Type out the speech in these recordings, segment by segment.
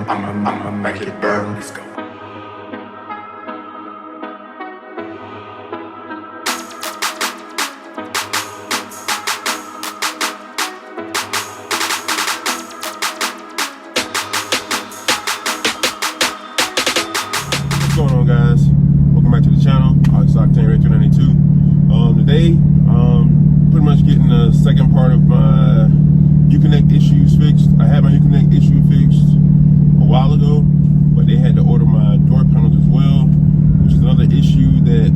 I'ma make it burn. Let's go. What's going on, guys? Welcome back to the channel. It's Octane Red 292. Today, pretty much getting the second part of my Uconnect issues fixed. I had my Uconnect issue fixed a while ago, but they had to order my door panels as well, which is another issue that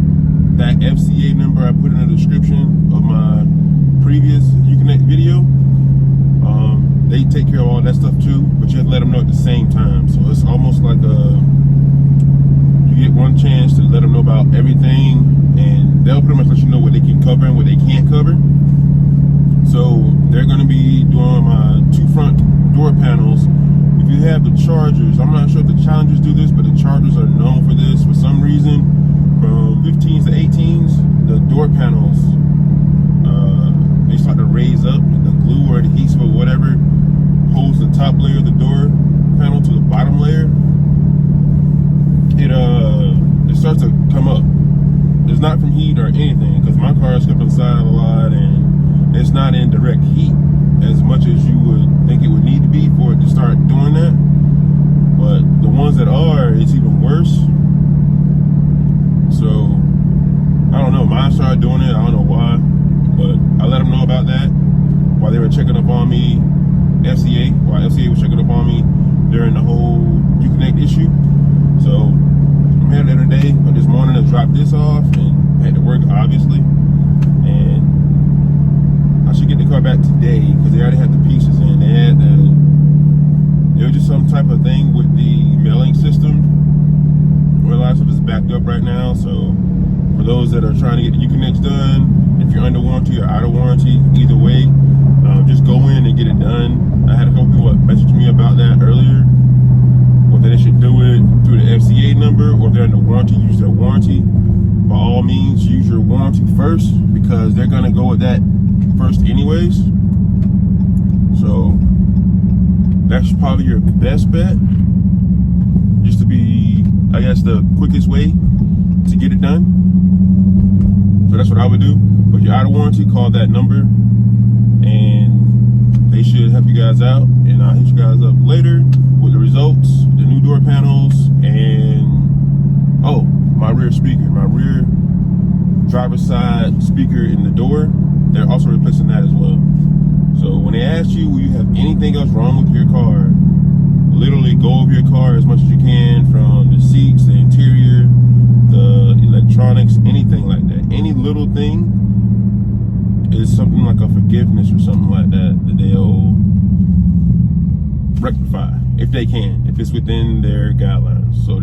FCA number I put in the description of my previous Uconnect video. They take care of all that stuff too, but you have to let them know at the same time. So it's almost like you get one chance to let them know about everything, and they'll pretty much let you know what they can cover and what they can't cover. So they're going to be doing my two front door panels. If you have the Chargers, I'm not sure if the Challengers do this, but the Chargers are known for this. For some reason, from 15s to 18s, the door panels, they start to raise up. The glue or adhesive or whatever holds the top layer of the door panel to the bottom layer. It starts to come up. It's not from heat or anything, because my car is kept inside a lot and it's not in direct heat as much as you would think it would need to be for it to start doing that. But the ones that are, it's even worse. So I don't know, mine started doing it. I don't know why, but I let them know about that while they were checking up on me. While FCA was checking up on me during the whole Uconnect issue. So I'm here there today, but this morning I dropped this off and had to work, obviously. And I should get the car back today because they already had the pieces in. There was just some type of thing with the mailing system where a lot of stuff is backed up right now. So for those that are trying to get the Uconnects done, if you're under warranty or out of warranty, either way, just go in and get it done. I had a couple people message me about that earlier, whether they should do it through the FCA number or if they're under warranty, use their warranty. By all means, use your warranty first because they're gonna go with that first anyways. So that's probably your best bet, just to be, I guess, the quickest way to get it done. So that's what I would do. But if you're out of warranty, call that number and they should help you guys out, and I'll hit you guys up later with the results, the new door panels, and my rear speaker, my rear driver's side speaker in the door. They're also replacing that as well. So when they ask you, will you have anything else wrong with your car, literally go over your car as much as you can, from the seats, the interior, the electronics, anything like that. Any little thing is something like a forgiveness or something like that they'll rectify if they can, if it's within their guidelines. So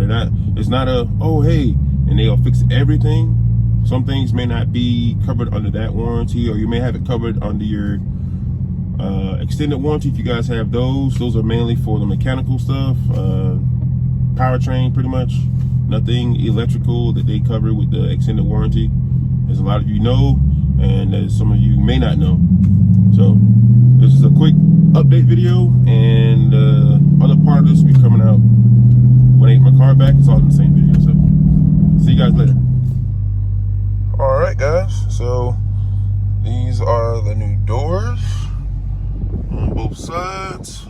it's not a, oh hey, and they'll fix everything. Some things may not be covered under that warranty, or you may have it covered under your extended warranty if you guys have those. Those are mainly for the mechanical stuff, powertrain pretty much. Nothing electrical that they cover with the extended warranty, as a lot of you know, and as some of you may not know. So this is a quick update video, and the other part of this will be coming out when I get my car back. It's all in the same video, so see you guys later. All right, guys, so these are the new doors on both sides.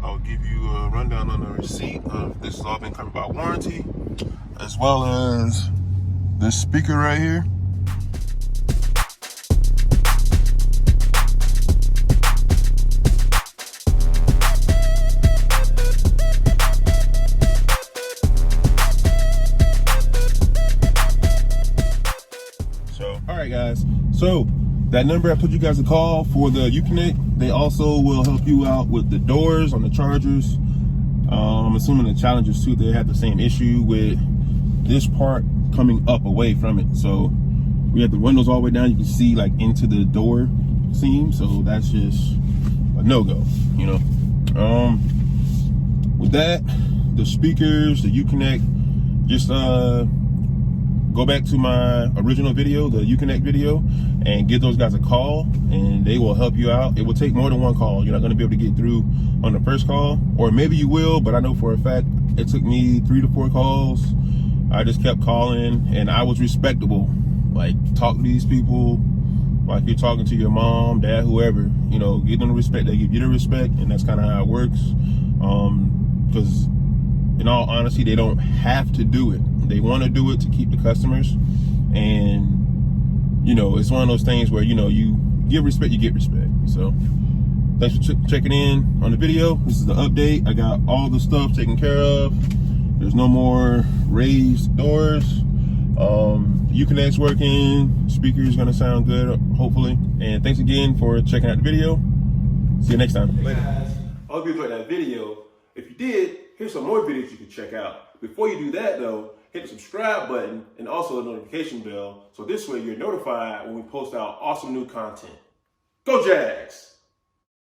I'll give you a rundown on the receipt of this has all been covered by warranty, as well as this speaker right here. Alright guys, so that number I told you guys to call for the Uconnect, they also will help you out with the doors on the Chargers. I'm assuming the Challengers too, they have the same issue with this part coming up away from it. So we have the windows all the way down, you can see like into the door seam, so that's just a no-go, you know. With that, the speakers, the Uconnect, just go back to my original video, the Uconnect video, and give those guys a call, and they will help you out. It will take more than one call. You're not going to be able to get through on the first call, or maybe you will, but I know for a fact it took me 3 to 4 calls. I just kept calling, and I was respectable. Like, talk to these people like you're talking to your mom, dad, whoever. You know, give them the respect. They give you the respect, and that's kind of how it works. Because in all honesty, they don't have to do it. They want to do it to keep the customers. And, you know, it's one of those things where, you know, you give respect, you get respect. So thanks for checking in on the video. This is the update. I got all the stuff taken care of. There's no more raised doors. Uconnect's working. Speaker is going to sound good, hopefully. And thanks again for checking out the video. See you next time. Hey guys, I hope you enjoyed that video. If you did, here's some more videos you can check out. Before you do that though, hit the subscribe button and also the notification bell, so this way you're notified when we post out awesome new content. Go Jags!